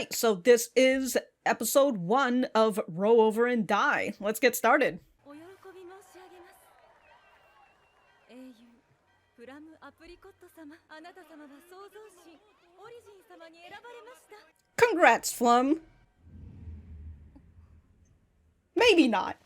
Alright, so this is episode 1 of Roll Over and Die. Let's get started. Congrats, Flum. Maybe not.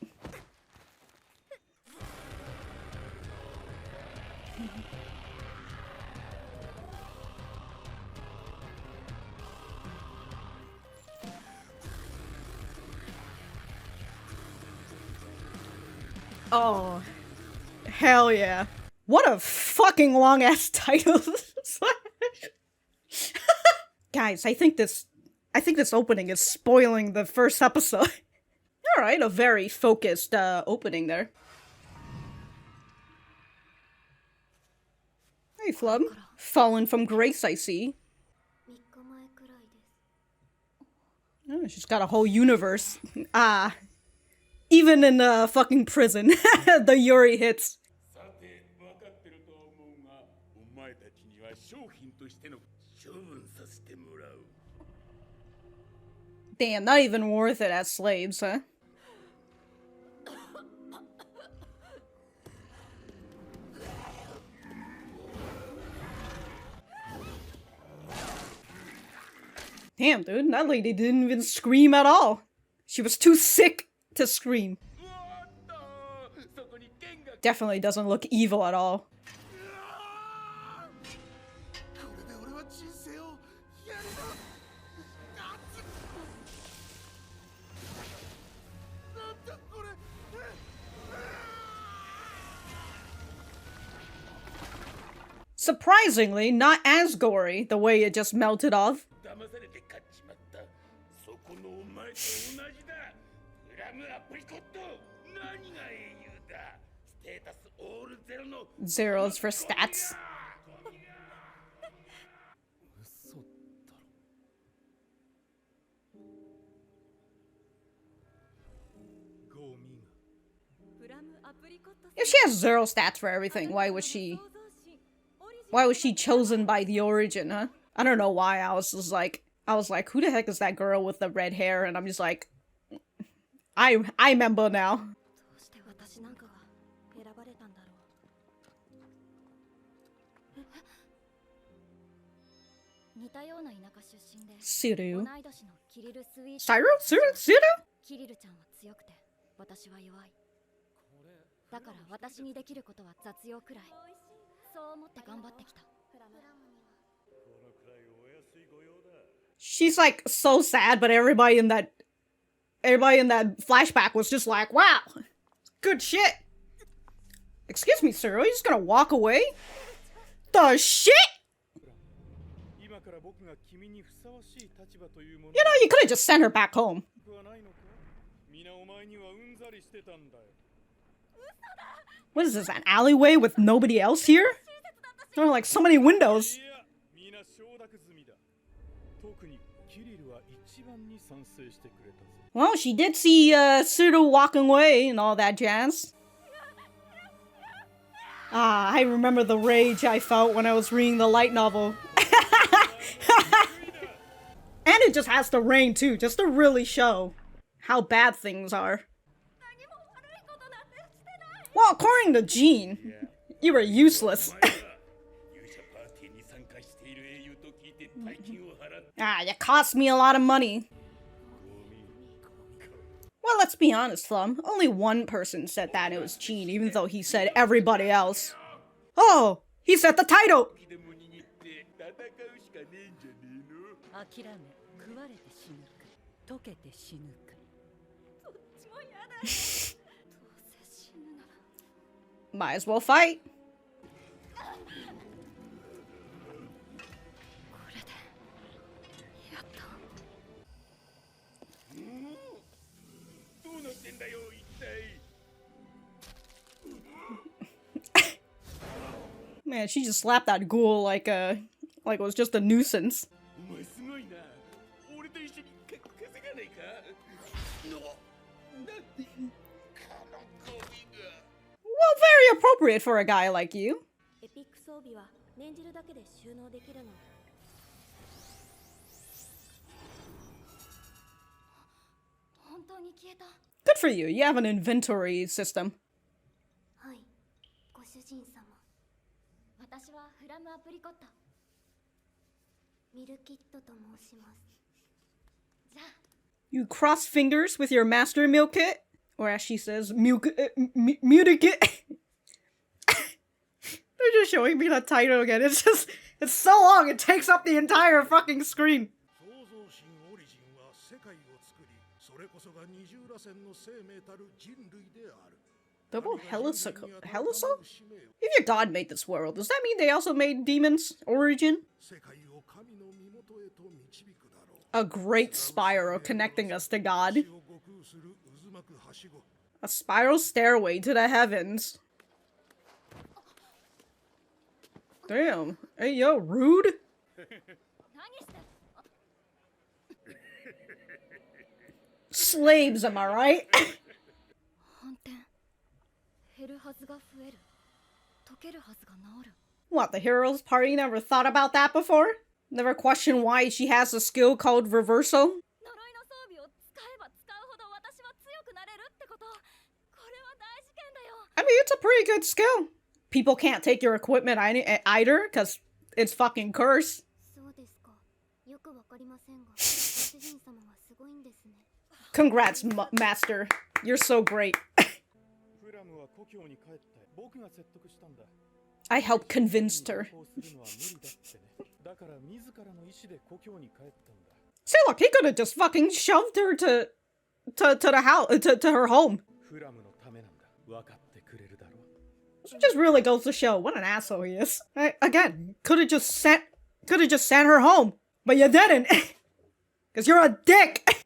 Oh, hell yeah. What a fucking long-ass title. Guys, I think this opening is spoiling the first episode. Alright, a very focused opening there. Hey, Flum. Fallen from grace, I see. Oh, she's got a whole universe. Even in fucking prison, the Yuri hits. Damn, not even worth it as slaves, huh? Damn, dude, that lady didn't even scream at all. She was too sick to scream. Definitely doesn't look evil at all. Surprisingly, not as gory, the way it just melted off. Zeros for stats. If she has 0 stats for everything, why was she chosen by the origin, huh? I don't know why I was like, who the heck is that girl with the red hair? And I'm just like, I remember now. Cyrill? Cyrill? Cyrill? She's like so sad, but everybody in that flashback was just like, wow, good shit. Excuse me, sir, are you just gonna walk away? The shit? You know, you could have just sent her back home. What is this, an alleyway with nobody else here? There are like so many windows. Well, she did see Cyrill walking away and all that jazz. I remember the rage I felt when I was reading the light novel. And it just has to rain too, just to really show how bad things are. Well, according to Jean, you were useless. You cost me a lot of money. Well, let's be honest, Flum. Only one person said that it was Jean, even though he said everybody else. Oh, he said the title! Might as well fight. Man, she just slapped that ghoul like it was just a nuisance. Well, very appropriate for a guy like you. Good for you. You have an inventory system. You cross fingers with your master meal kit? Or as she says, muta kit. They're just showing me the title again. It's so long, it takes up the entire fucking screen. Double Heliso? If your god made this world, does that mean they also made demons? Origin? A great spiral connecting us to God. A spiral stairway to the heavens. Damn. Hey, yo, rude? Slaves, am I right? What, the hero's party never thought about that before? Never questioned why she has a skill called Reversal? I mean, it's a pretty good skill. People can't take your equipment either, because it's fucking cursed. Congrats, Master. You're so great. I helped convince her. See, look, he could have just fucking shoved her to the house, to her home. It just really goes to show what an asshole he is. Again, could have just sent her home, but you didn't, cause you're a dick.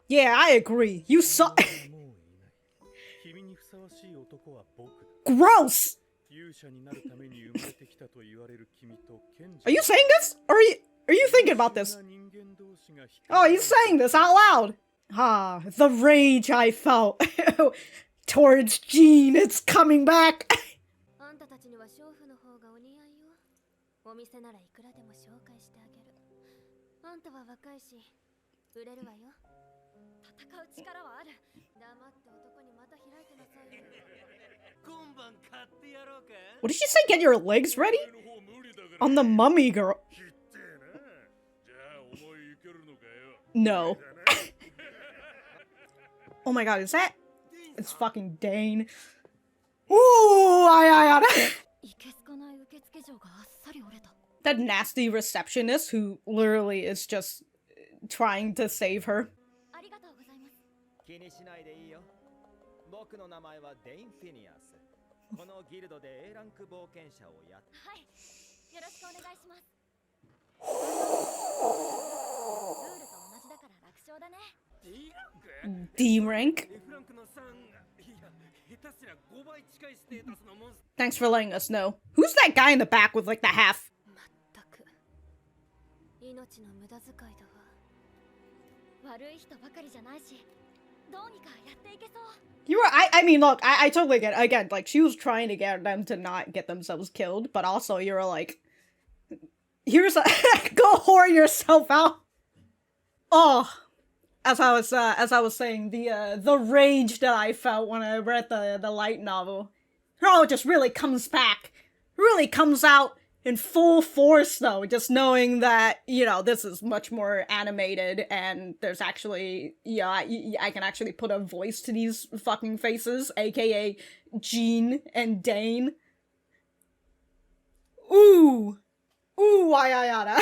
Yeah, I agree. You saw. Gross. Are you saying this, or are you thinking about this? Oh, he's saying this out loud. Ah, the rage I felt towards Jean, it's coming back. What did she say? Get your legs ready? On the mummy girl. No. Oh my god, is that? It's fucking Dane. Ooh, that nasty receptionist who literally is just trying to save her. D rank. Thanks for letting us know. Who's that guy in the back with like the half? You're right. I mean, look, I totally get it. Again, like, she was trying to get them to not get themselves killed, but also you're like, here's a go whore yourself out. Oh, as I was saying, the rage that I felt when I read the light novel, it just really comes back, really comes out in full force, though, just knowing that, you know, this is much more animated, and there's actually, yeah, I can actually put a voice to these fucking faces, aka Jean and Dane. Ooh, ayayada.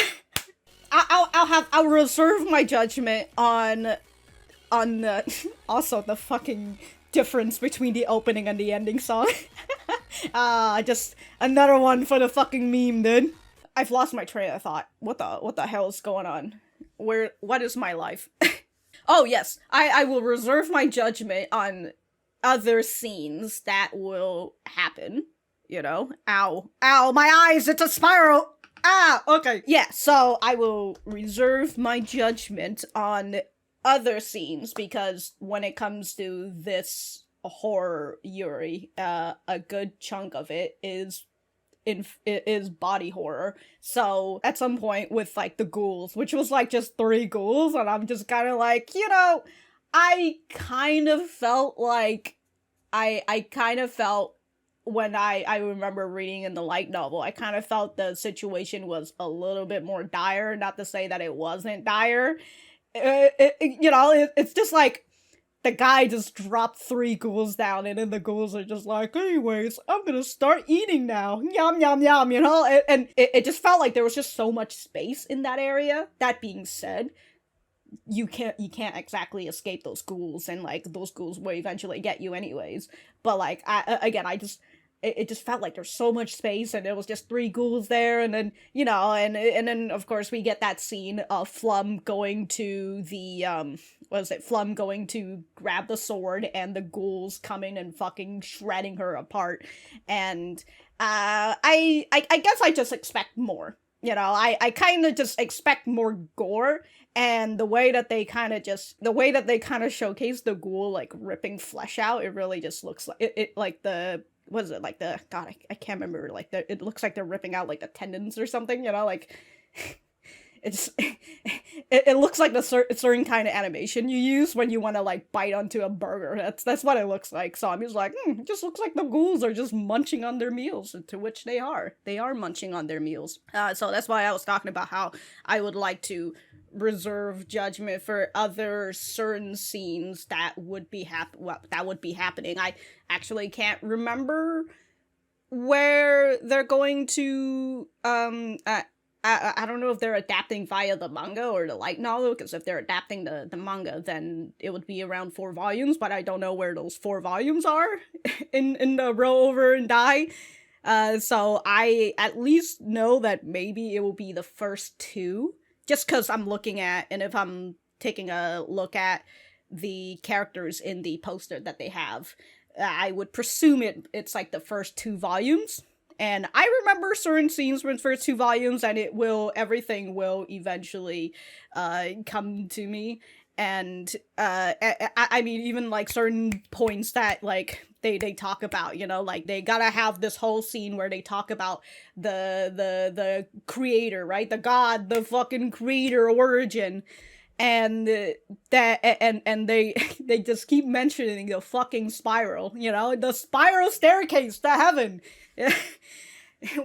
I'll reserve my judgment on also the fucking difference between the opening and the ending song. Just another one for the fucking meme, dude. I've lost my train of thought. What the hell is going on? What is my life? Oh yes, I will reserve my judgment on other scenes that will happen. You know? Ow, my eyes, it's a spiral! Ah, okay. Yeah, so I will reserve my judgment on other scenes, because when it comes to this horror Yuri, a good chunk of it is is body horror. So at some point with like the ghouls, which was like just 3 ghouls, and I'm just kind of like, I kind of felt like I kind of felt when I remember reading in the light novel, I kind of felt the situation was a little bit more dire. Not to say that it wasn't dire. It's just like the guy just dropped 3 ghouls down, and then the ghouls are just like, anyways, I'm gonna start eating now. Yum, yum, yum, And it just felt like there was just so much space in that area. That being said, you can't exactly escape those ghouls, and like those ghouls will eventually get you anyways. But like, it just felt like there's so much space, and there was just 3 ghouls there, and then, and then, of course, we get that scene of Flum going to the, Flum going to grab the sword, and the ghouls coming and fucking shredding her apart, and, I guess I just expect more, I kind of just expect more gore, and the way that they kind of showcase the ghoul, like, ripping flesh out, it really just looks like, it like the... What is it, like the... God, I can't remember, like, it looks like they're ripping out, like, the tendons or something, like... It's... it looks like the certain kind of animation you use when you want to, like, bite onto a burger. That's what it looks like. So I'm just like, it just looks like the ghouls are just munching on their meals, to which they are. They are munching on their meals. So that's why I was talking about how I would like to reserve judgment for other certain scenes that would be happening. I actually can't remember where they're going to I don't know if they're adapting via the manga or the light novel, because if they're adapting the manga, then it would be around 4 volumes, but I don't know where those 4 volumes are in the Roll Over and Die. So I at least know that maybe it will be the first 2. Just because I'm looking at, and if I'm taking a look at the characters in the poster that they have, I would presume it's like the first 2 volumes. And I remember certain scenes from the first 2 volumes, and everything will eventually come to me. And I mean, even like certain points that like they talk about, like they gotta have this whole scene where they talk about the creator, right? The god, the fucking creator origin. And they just keep mentioning the fucking spiral, the spiral staircase to heaven.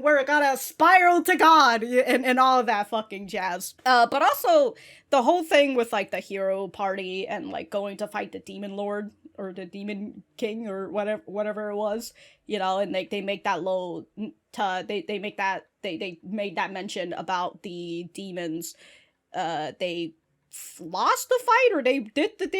Where it gotta spiral to God, and all of that fucking jazz. But also, the whole thing with, like, the hero party, and, like, going to fight the demon lord, or the demon king, or whatever it was, and they make that they made that mention about the demons, they lost the fight, or they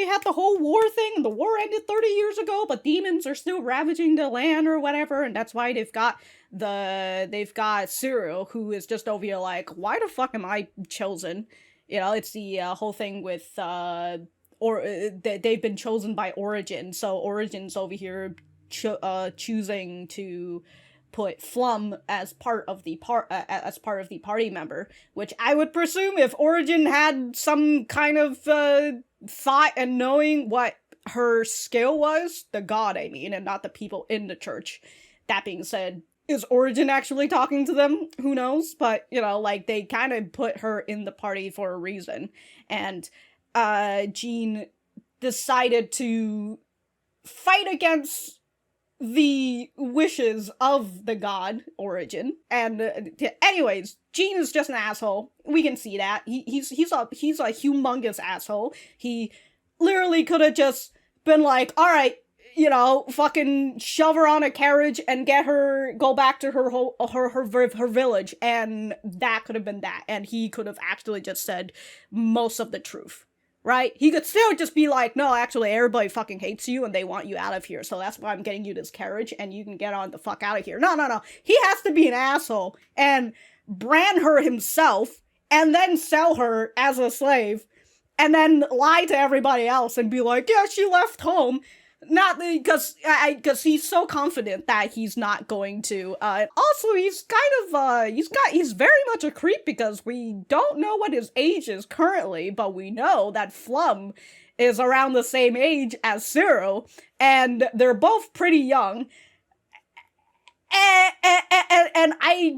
had the whole war thing, and the war ended 30 years ago, but demons are still ravaging the land or whatever, and that's why they've got Cyrill, who is just over here like, why the fuck am I chosen? It's the whole thing with they've been chosen by Origin, so Origin's over here choosing to put Flum as part of the party member, which I would presume if Origin had some kind of thought and knowing what her skill was, the god, I mean, and not the people in the church. That being said, is Origin actually talking to them? Who knows? But, like, they kind of put her in the party for a reason. And Jean decided to fight against the wishes of the god Origin. And anyways, Jean is just an asshole. We can see that. He's a humongous asshole. He literally could have just been like, all right, fucking shove her on a carriage and go back to her village, and that could have been that. And he could have actually just said most of the truth. Right? He could still just be like, no, actually, everybody fucking hates you and they want you out of here, so that's why I'm getting you this carriage and you can get on the fuck out of here. No. He has to be an asshole and brand her himself and then sell her as a slave and then lie to everybody else and be like, yeah, she left home. Not because he's so confident that he's not going to. Also, he's he's very much a creep because we don't know what his age is currently, but we know that Flum is around the same age as Cyrill, and they're both pretty young. And I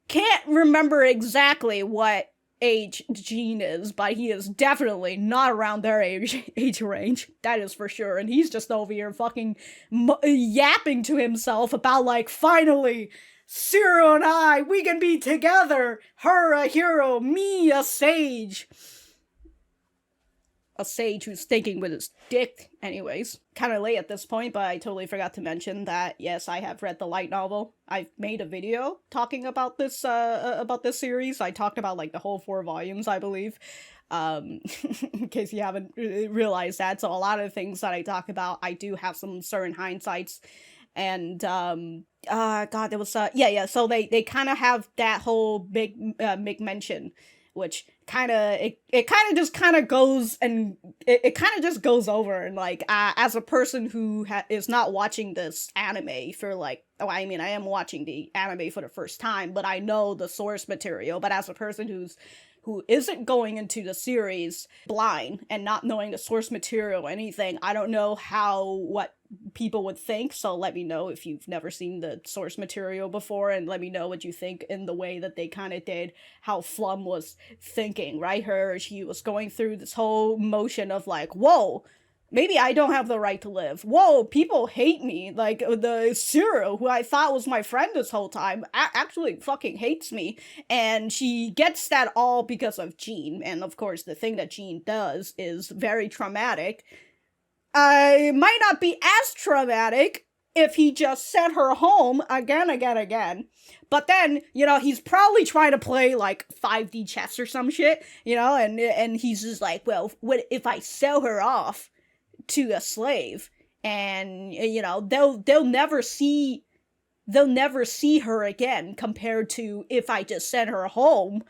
can't remember exactly what age Jean is, but he is definitely not around their age range. That is for sure. And he's just over here fucking yapping to himself about, like, finally, Cyrill and I, we can be together. Her a hero, me a sage. A sage who's thinking with his dick. Anyways, kind of late at this point, but I totally forgot to mention that, yes, I have read the light novel. I've made a video talking about this series. I talked about, like, the whole 4 volumes, I believe. In case you haven't realized that. So a lot of the things that I talk about, I do have some certain hindsights. And, God, there was, so they kind of have that whole big mention, which it kind of just kind of goes, and it kind of just goes over. And, like, as a person who is not watching this anime for, like, I am watching the anime for the first time, but I know the source material. But as a person who isn't going into the series blind and not knowing the source material or anything, I don't know what people would think. So let me know if you've never seen the source material before, and let me know what you think in the way that they kind of did how Flum was thinking, right? She was going through this whole motion of, like, whoa, maybe I don't have the right to live. Whoa, people hate me. Like, the Cyrill, who I thought was my friend this whole time, actually fucking hates me. And she gets that all because of Jean. And of course, the thing that Jean does is very traumatic. It might not be as traumatic if he just sent her home again. But then, he's probably trying to play, like, 5D chess or some shit, and he's just like, well, what if I sell her off to a slave, and they'll never see her again, compared to if I just send her home,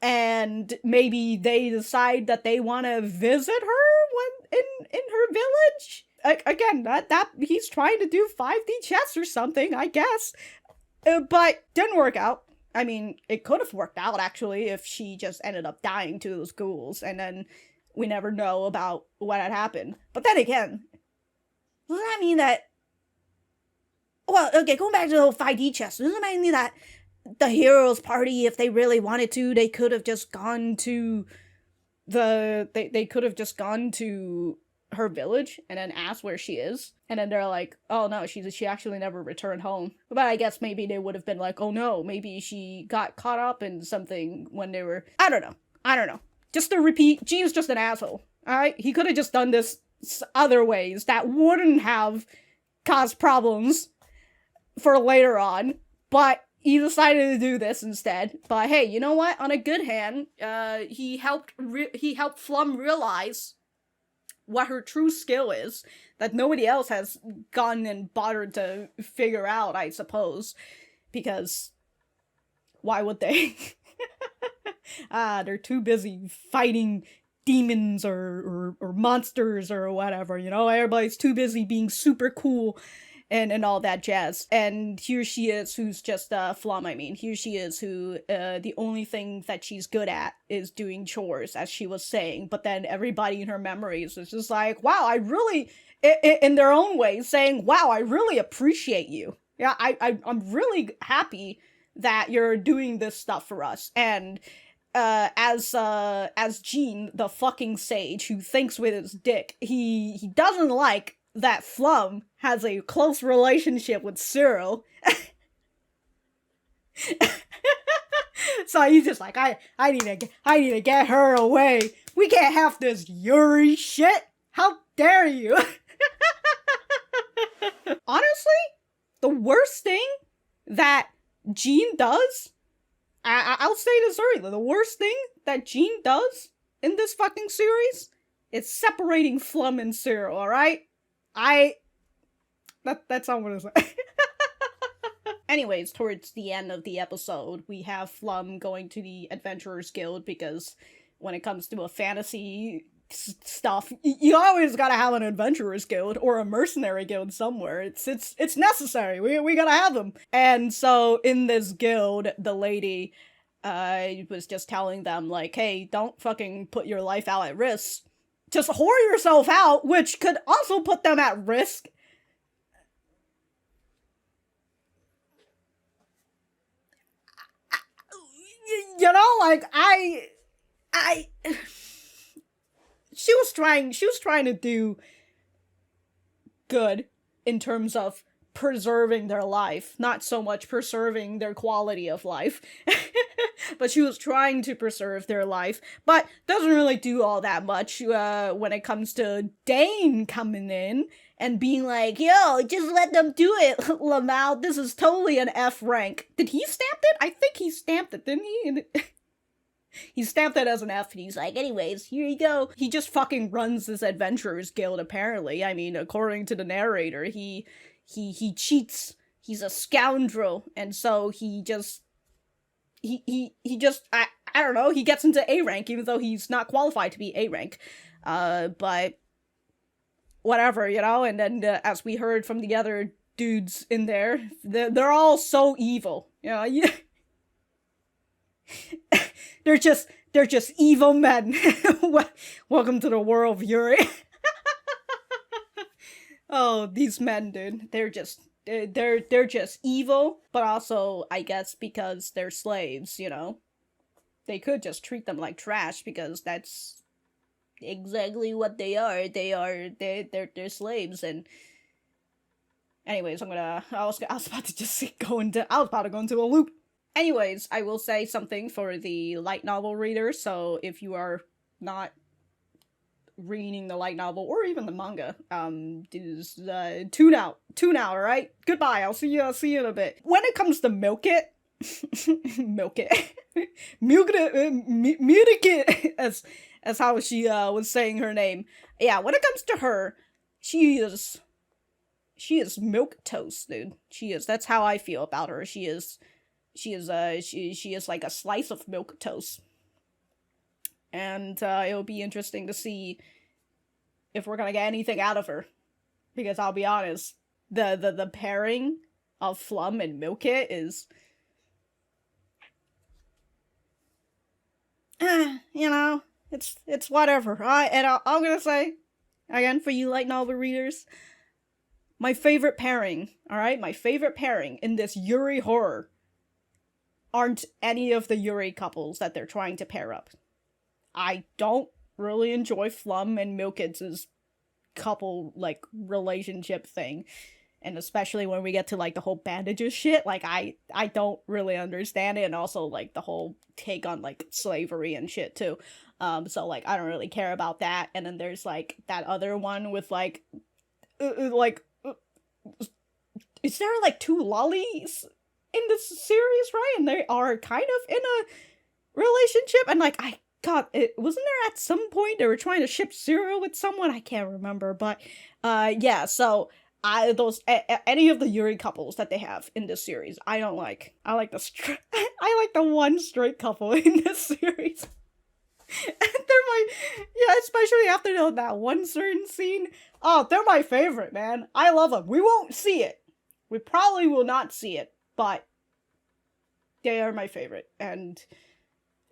and maybe they decide that they want to visit her when in her village. Again, that he's trying to do 5D chess or something, I guess, but didn't work out. I mean, it could have worked out, actually, if she just ended up dying to those ghouls, and then we never know about what had happened. But then again, doesn't that mean that... Well, okay, going back to the whole 5D chess, doesn't that mean that the heroes' party, if they really wanted to, they could have just gone to they could have just gone to her village and then asked where she is, and then they're like, oh no, she actually never returned home. But I guess maybe they would have been like, oh no, maybe she got caught up in something when they were... I don't know. Just to repeat, Gene's just an asshole, alright? He could have just done this other ways that wouldn't have caused problems for later on, but he decided to do this instead. But hey, you know what? On a good hand, he helped Flum realize what her true skill is, that nobody else has gone and bothered to figure out, I suppose, because why would they? They're too busy fighting demons or monsters or whatever, everybody's too busy being super cool and all that jazz. And here she is, who's just Flum, here she is, who the only thing that she's good at is doing chores, as she was saying. But then everybody in her memories is just like, wow, I really, in their own way, saying, wow, I really appreciate you. Yeah, I'm really happy that you're doing this stuff for us. And as Jean, the fucking sage who thinks with his dick, he doesn't like that Flum has a close relationship with Cyrill. So he's just like, I need to get her away. We can't have this Yuri shit. How dare you? Honestly, the worst thing that Jean does, I'll say this early, the worst thing that Jean does in this fucking series is separating Flum and Cyrill, alright? That's all I'm gonna say. Anyways, towards the end of the episode, we have Flum going to the Adventurers Guild, because when it comes to a fantasy stuff, you always gotta have an Adventurers Guild or a Mercenary Guild somewhere. It's necessary. We gotta have them. And so in this guild, the lady was just telling them, like, hey, don't fucking put your life out at risk. Just whore yourself out, which could also put them at risk. you know, like, she was trying to do good in terms of preserving their life, not so much preserving their quality of life. But she was trying to preserve their life, but doesn't really do all that much when it comes to Dane coming in and being like, yo, just let them do it, Lamau, this is totally an F rank. Did he stamp it? I think he stamped it, didn't he? He stamped it as an F, and he's like, anyways, here you go. He just fucking runs this adventurers guild, apparently. I mean, according to the narrator, he cheats. He's a scoundrel, and so he just I don't know, he gets into A rank, even though he's not qualified to be A rank. But whatever, you know, and then as we heard from the other dudes in there, they're all so evil, you know. They're just evil men. Welcome to the world of Yuri. Oh, these men, dude. They're just evil, but also, I guess, because they're slaves, you know. They could just treat them like trash, because that's exactly what they are. They're slaves. And anyways, I was about to go into a loop. Anyways, I will say something for the light novel readers. So if you are not reading the light novel or even the manga, tune out, alright? Goodbye, I'll see you in a bit. When it comes to milk it, as how she was saying her name. Yeah, when it comes to her, she is milk toast, dude. She is. That's how I feel about her. She is like a slice of milk toast. And it'll be interesting to see if we're gonna get anything out of her. Because I'll be honest, the pairing of Flum and Milkit is, you know, it's whatever. And I'm gonna say, again, for you light novel readers, my favorite pairing, alright? My favorite pairing in this Yuri horror aren't any of the Yuri couples that they're trying to pair up. I don't really enjoy Flum and Milkit's couple, like, relationship thing. And especially when we get to, like, the whole bandages shit, like, I don't really understand it, and also, like, the whole take on, like, slavery and shit, too. So, like, I don't really care about that. And then there's, like, that other one with, like, is there, like, two lollies in this series, right? And they are kind of in a relationship, and, like, wasn't there at some point they were trying to ship Cyrill with someone? I can't remember, but, yeah, so, any of the Yuri couples that they have in this series, I don't like. I like the one straight couple in this series. And especially after that one certain scene. Oh, they're my favorite, man. I love them. We won't see it. We probably will not see it, but they are my favorite, and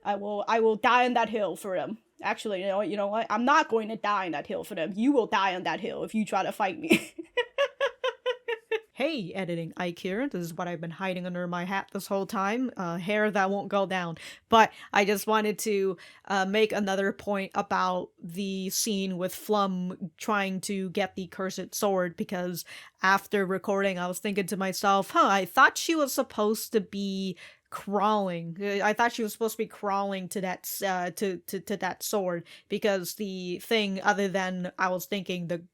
I will die on that hill for them. Actually, you know what? I'm not going to die on that hill for them. You will die on that hill if you try to fight me. Hey, editing Ike here. This is what I've been hiding under my hat this whole time. Hair that won't go down. But I just wanted to make another point about the scene with Flum trying to get the cursed sword, because after recording, I was thinking to myself, I thought she was supposed to be crawling. I thought she was supposed to be crawling to that to that sword, because the thing, other than I was thinking the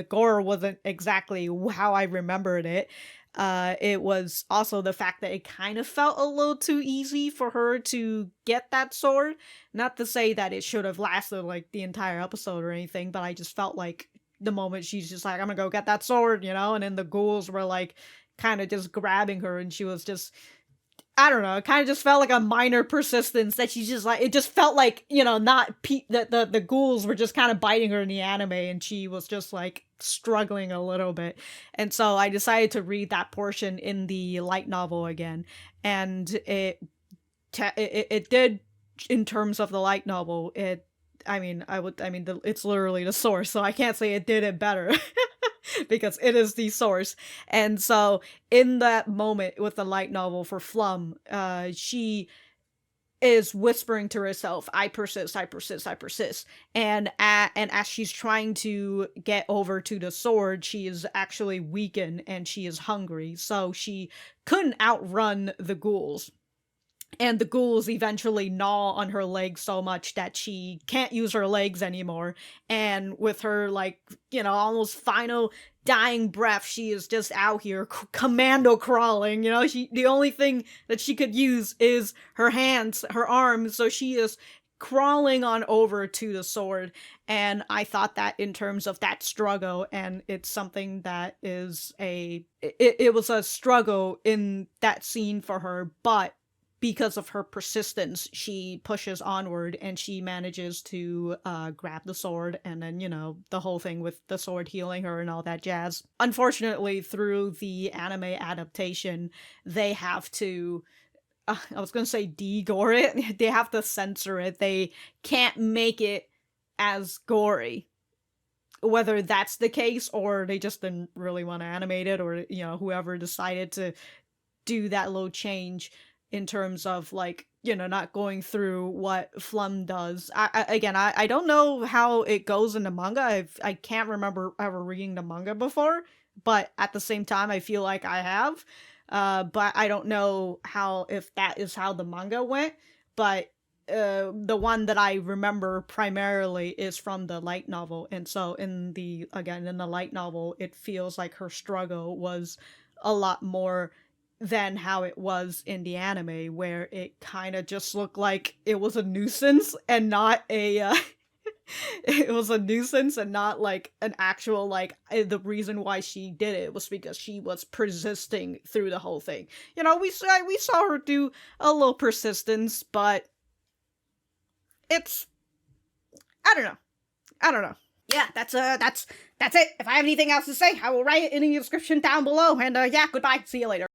gore wasn't exactly how I remembered it. It was also the fact that it kind of felt a little too easy for her to get that sword. Not to say that it should have lasted like the entire episode or anything, but I just felt like the moment she's just like, I'm gonna go get that sword, you know, and then the ghouls were like kind of just grabbing her, and she was just, I don't know, it kind of just felt like a minor persistence that she's just like, it just felt like, you know, the ghouls were just kind of biting her in the anime, and she was just like struggling a little bit. And so I decided to read that portion in the light novel again, and it did, in terms of the light novel, it's literally the source, so I can't say it did it better. Because it is the source. And so in that moment with the light novel for Flum, it is whispering to herself, I persist, I persist, I persist. And as she's trying to get over to the sword, she is actually weakened and she is hungry, so she couldn't outrun the ghouls. And the ghouls eventually gnaw on her legs so much that she can't use her legs anymore. And with her, like, almost final dying breath, she is just out here commando crawling. The only thing that she could use is her hands, her arms, so she is crawling on over to the sword. And I thought that in terms of that struggle, and it's something that is it was a struggle in that scene for her, but because of her persistence, she pushes onward and she manages to grab the sword, and then, the whole thing with the sword healing her and all that jazz. Unfortunately, through the anime adaptation, they have to, I was gonna say de-gore it, they have to censor it. They can't make it as gory. Whether that's the case, or they just didn't really want to animate it, or, whoever decided to do that little change in terms of, like, not going through what Flum does. I don't know how it goes in the manga. I can't remember ever reading the manga before, but at the same time, I feel like I have. But I don't know if that is how the manga went. But the one that I remember primarily is from the light novel, and so in the light novel, it feels like her struggle was a lot more than how it was in the anime, where it kind of just looked like it was a nuisance and not a it was a nuisance and not like an actual, like, the reason why she did it was because she was persisting through the whole thing. We saw her do a little persistence, but it's, I don't know. Yeah, that's it. If I have anything else to say, I will write it in the description down below, and yeah, goodbye, see you later.